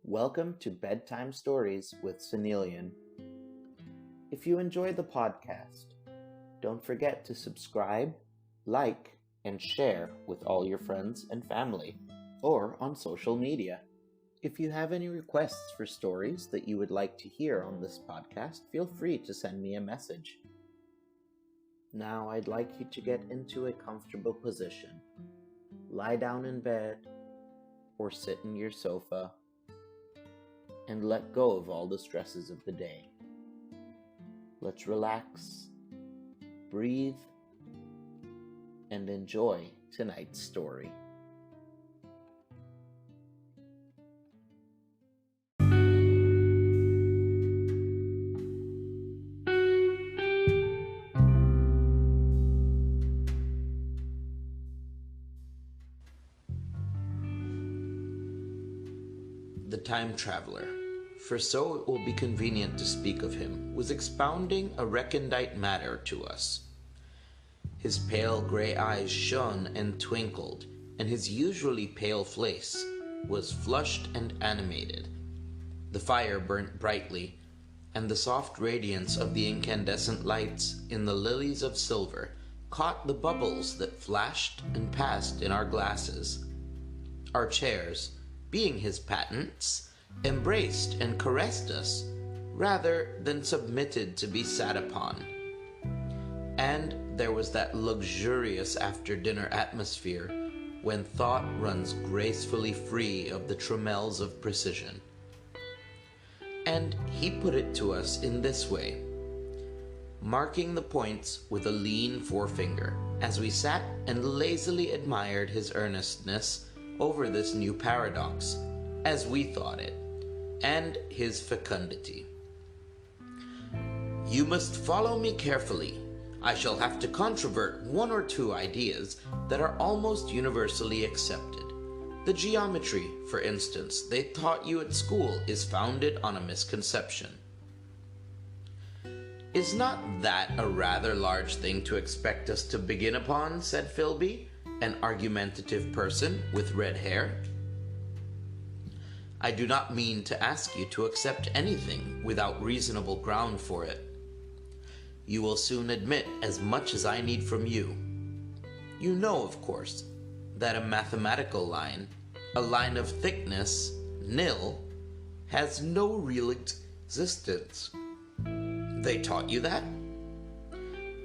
Welcome to Bedtime Stories with Sonneillon. If you enjoy the podcast, don't forget to subscribe, like, and share with all your friends and family, or on social media. If you have any requests for stories that you would like to hear on this podcast, feel free to send me a message. Now I'd like you to get into a comfortable position. Lie down in bed, or sit in your sofa, and let go of all the stresses of the day. Let's relax, breathe, and enjoy tonight's story. The time traveler, for so it will be convenient to speak of him, was expounding a recondite matter to us. His pale gray eyes shone and twinkled, and his usually pale face was flushed and animated. The fire burnt brightly, and the soft radiance of the incandescent lights in the lilies of silver caught the bubbles that flashed and passed in our glasses. Our chairs, being his patents, embraced and caressed us, rather than submitted to be sat upon. And there was that luxurious after-dinner atmosphere when thought runs gracefully free of the trammels of precision. And he put it to us in this way, marking the points with a lean forefinger, as we sat and lazily admired his earnestness over this new paradox, as we thought it, and his fecundity. You must follow me carefully. I shall have to controvert one or two ideas that are almost universally accepted. The geometry, for instance, they taught you at school is founded on a misconception. Is not that a rather large thing to expect us to begin upon? Said Philby, an argumentative person with red hair. I do not mean to ask you to accept anything without reasonable ground for it. You will soon admit as much as I need from you. You know, of course, that a mathematical line, a line of thickness, nil, has no real existence. They taught you that?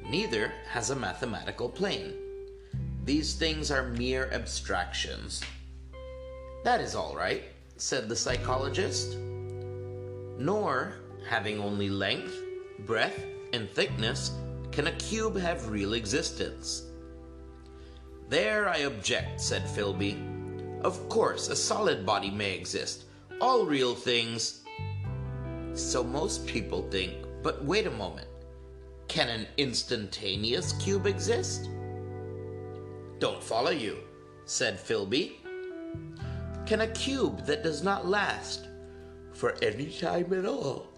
Neither has a mathematical plane. These things are mere abstractions. That is all right, said the psychologist. Nor, having only length, breadth, and thickness, can a cube have real existence. There I object, said Philby. Of course, a solid body may exist. All real things. So most people think, but wait a moment. Can an instantaneous cube exist? Don't follow you, said Philby. Can a cube that does not last for any time at all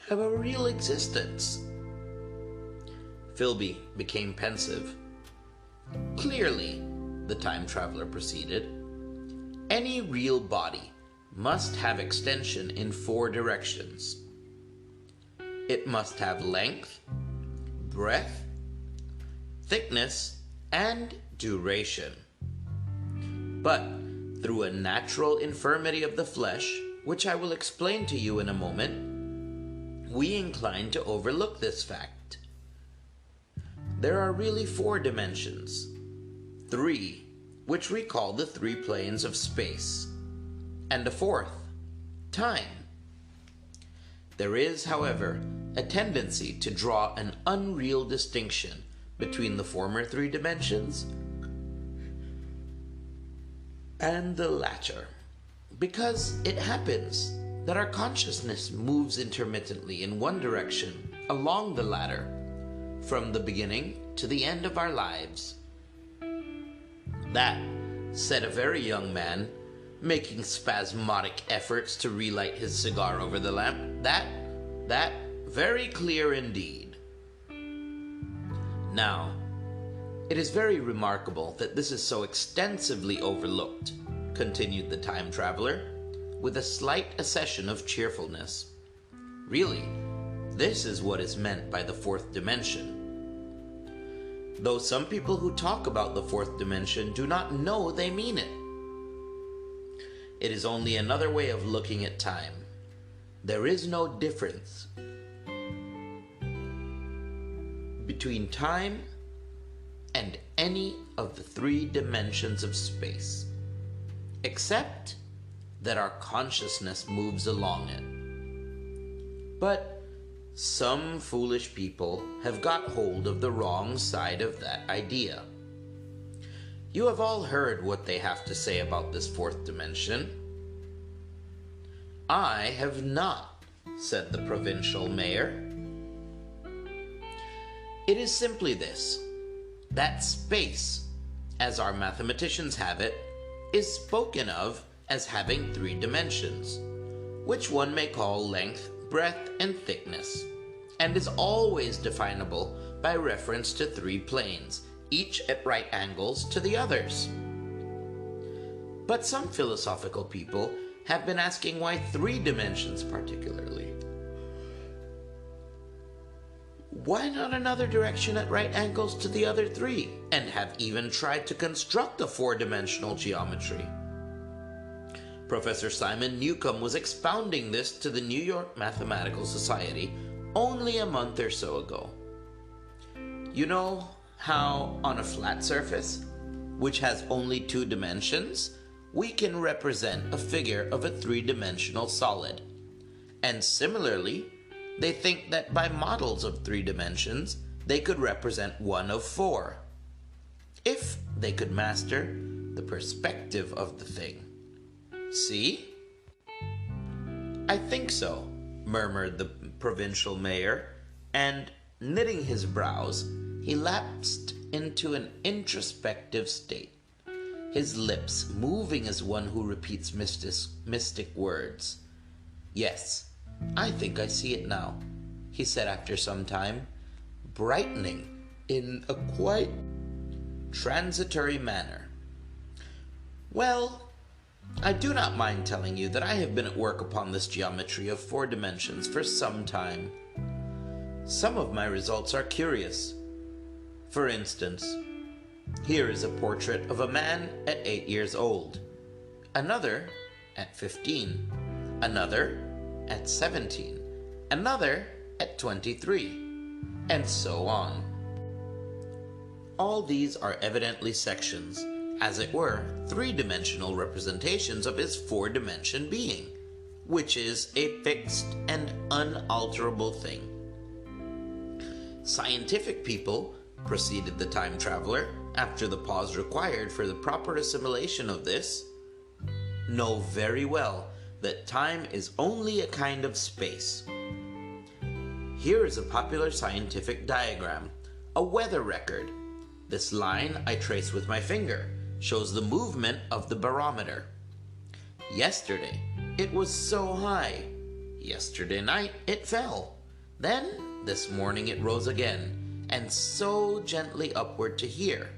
have a real existence? Philby became pensive. Clearly, the time traveler proceeded, any real body must have extension in 4 directions. It must have length, breadth, thickness, and duration. But through a natural infirmity of the flesh, which I will explain to you in a moment, we incline to overlook this fact. There are really 4 dimensions, 3, which we call the 3 planes of space, and a 4th, time. There is, however, a tendency to draw an unreal distinction between the former 3 dimensions and the latter, because it happens that our consciousness moves intermittently in one direction along the ladder, from the beginning to the end of our lives. That, said a very young man, making spasmodic efforts to relight his cigar over the lamp, that, very clear indeed. Now, it is very remarkable that this is so extensively overlooked, continued the time traveler. with a slight accession of cheerfulness. Really, this is what is meant by the fourth dimension. Though some people who talk about the fourth dimension do not know they mean it. It is only another way of looking at time. There is no difference between time and any of the three dimensions of space, except that our consciousness moves along it. But some foolish people have got hold of the wrong side of that idea. You have all heard what they have to say about this fourth dimension. I have not, said the provincial mayor. It is simply this, that space, as our mathematicians have it, is spoken of as having three dimensions, which one may call length, breadth, and thickness, and is always definable by reference to three planes, each at right angles to the others. But some philosophical people have been asking why three dimensions particularly. Why not another direction at right angles to the other three, and have even tried to construct a four-dimensional geometry? Professor Simon Newcomb was expounding this to the New York Mathematical Society only a month or so ago. You know how on a flat surface, which has only two dimensions, we can represent a figure of a three-dimensional solid. And similarly, they think that by models of three dimensions, they could represent one of four, if they could master the perspective of the thing. See? I think so, murmured the provincial mayor, and knitting his brows, he lapsed into an introspective state, his lips moving as one who repeats mystic words. Yes, I think I see it now, he said after some time, brightening in a quite transitory manner. Well, I do not mind telling you that I have been at work upon this geometry of four dimensions for some time. Some of my results are curious. For instance, here is a portrait of a man at 8 years old, another at 15, another at 17, another at 23, and so on. All these are evidently sections, as it were, three-dimensional representations of his four-dimension being, which is a fixed and unalterable thing. Scientific people, proceeded the time traveler, after the pause required for the proper assimilation of this, know very well that time is only a kind of space. Here is a popular scientific diagram, a weather record. This line I trace with my finger shows the movement of the barometer. Yesterday, it was so high. Yesterday night, it fell. Then, this morning it rose again, and so gently upward to here.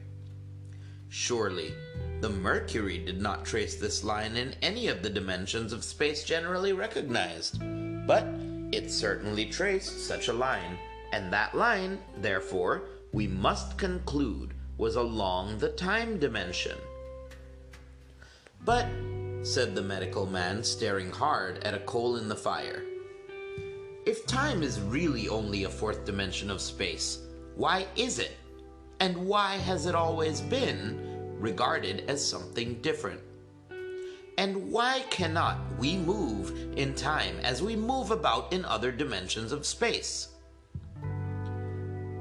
Surely, the mercury did not trace this line in any of the dimensions of space generally recognized, but it certainly traced such a line, and that line, therefore, we must conclude was along the time dimension. But, said the medical man, staring hard at a coal in the fire, if time is really only a fourth dimension of space, why is it, and why has it always been, regarded as something different? And why cannot we move in time as we move about in other dimensions of space?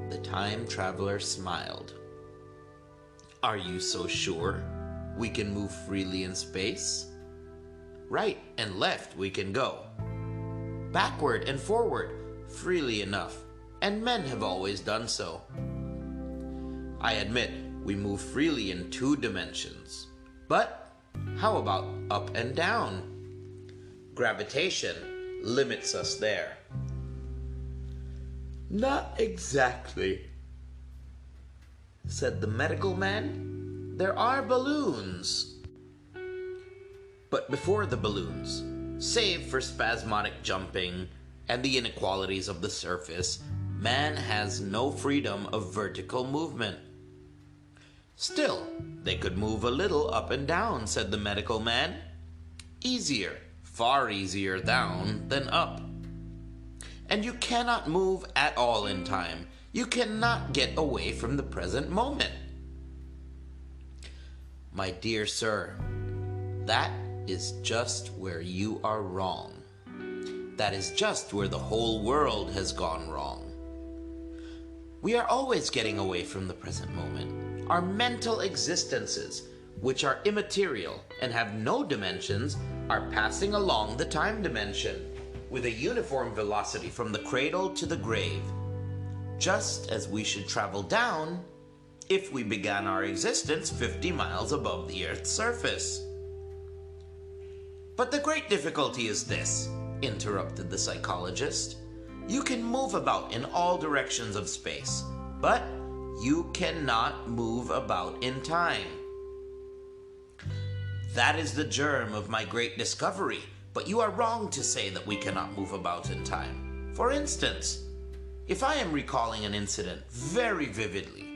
The time traveler smiled. Are you so sure we can move freely in space? Right and left we can go. Backward and forward, freely enough, and men have always done so. I admit we move freely in two dimensions, but how about up and down? Gravitation limits us there. Not exactly, said the medical man. There are balloons. But before the balloons, Save for spasmodic jumping and the inequalities of the surface, man has no freedom of vertical movement. Still, they could move a little up and down, said the medical man. Easier, far easier down than up. And you cannot move at all in time. You cannot get away from the present moment. My dear sir, that is just where you are wrong. That is just where the whole world has gone wrong. We are always getting away from the present moment. Our mental existences, which are immaterial and have no dimensions, are passing along the time dimension with a uniform velocity from the cradle to the grave, just as we should travel down if we began our existence 50 miles above the Earth's surface. But the great difficulty is this, interrupted the psychologist. You can move about in all directions of space, but you cannot move about in time. That is the germ of my great discovery, but you are wrong to say that we cannot move about in time. For instance, if I am recalling an incident very vividly,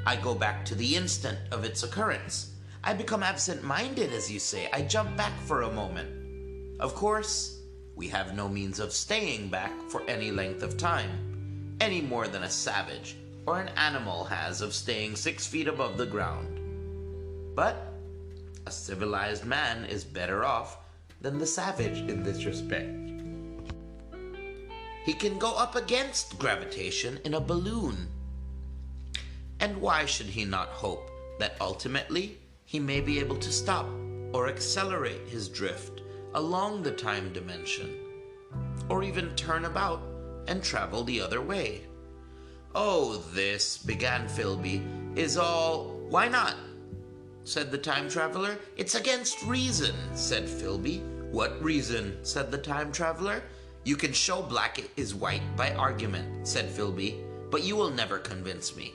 I go back to the instant of its occurrence. I become absent-minded, as you say. I jump back for a moment. Of course, we have no means of staying back for any length of time, any more than a savage or an animal has of staying 6 feet above the ground. But a civilized man is better off than the savage in this respect. He can go up against gravitation in a balloon. And why should he not hope that ultimately he may be able to stop or accelerate his drift along the time dimension, or even turn about and travel the other way? Oh, this, began Philby, is all... Why not? Said the time traveler. It's against reason, said Philby. What reason? Said the time traveler. You can show black is white by argument, said Philby, but you will never convince me.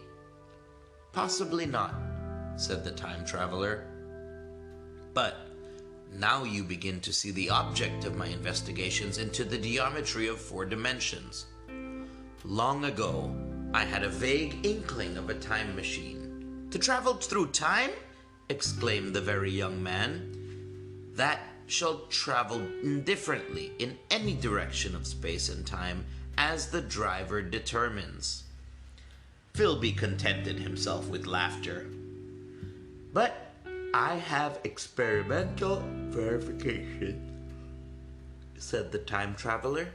Possibly not, said the time traveler. But now you begin to see the object of my investigations into the geometry of 4 dimensions. Long ago, I had a vague inkling of a time machine. To travel through time? Exclaimed the very young man. That shall travel indifferently in any direction of space and time as the driver determines. Philby contented himself with laughter. But I have experimental verification, said the time traveler.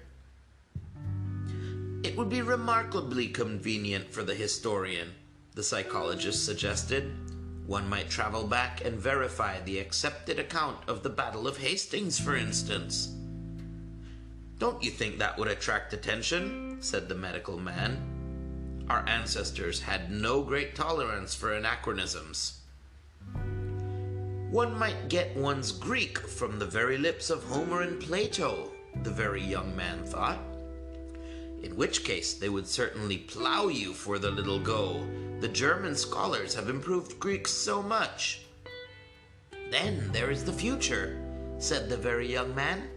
It would be remarkably convenient for the historian, the psychologist suggested. One might travel back and verify the accepted account of the Battle of Hastings, for instance. Don't you think that would attract attention? Said the medical man. Our ancestors had no great tolerance for anachronisms. One might get one's Greek from the very lips of Homer and Plato, the very young man thought. In which case they would certainly plow you for the little go. The German scholars have improved Greek so much. Then there is the future, said the very young man.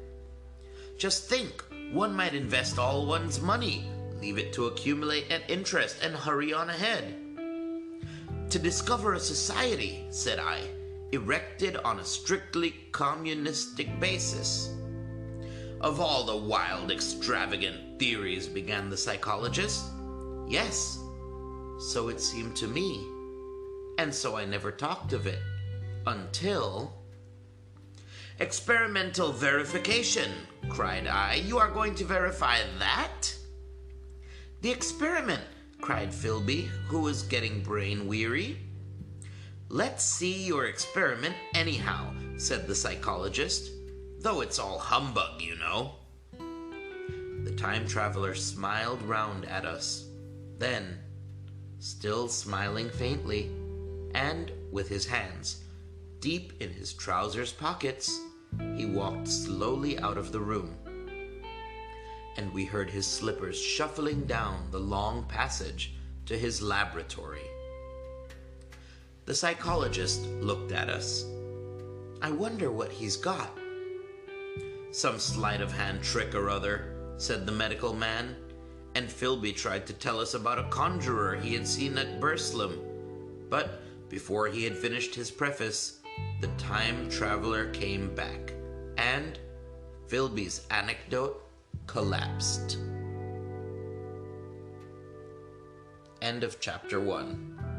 Just think, one might invest all one's money, leave it to accumulate at interest, and hurry on ahead. To discover a society, said I, erected on a strictly communistic basis. Of all the wild, extravagant theories, began the psychologist. Yes, so it seemed to me, and so I never talked of it, until... Experimental verification, cried I. You are going to verify that? The experiment, cried Philby, who was getting brain weary. Let's see your experiment anyhow, said the psychologist, though it's all humbug, you know. The time traveler smiled round at us. Then, still smiling faintly, and with his hands deep in his trousers pockets, he walked slowly out of the room. And we heard his slippers shuffling down the long passage to his laboratory. The psychologist looked at us. I wonder what he's got. "Some sleight of hand trick or other," said the medical man, and Philby tried to tell us about a conjurer he had seen at Burslem. But before he had finished his preface, the time traveler came back, and Philby's anecdote collapsed. End of chapter 1.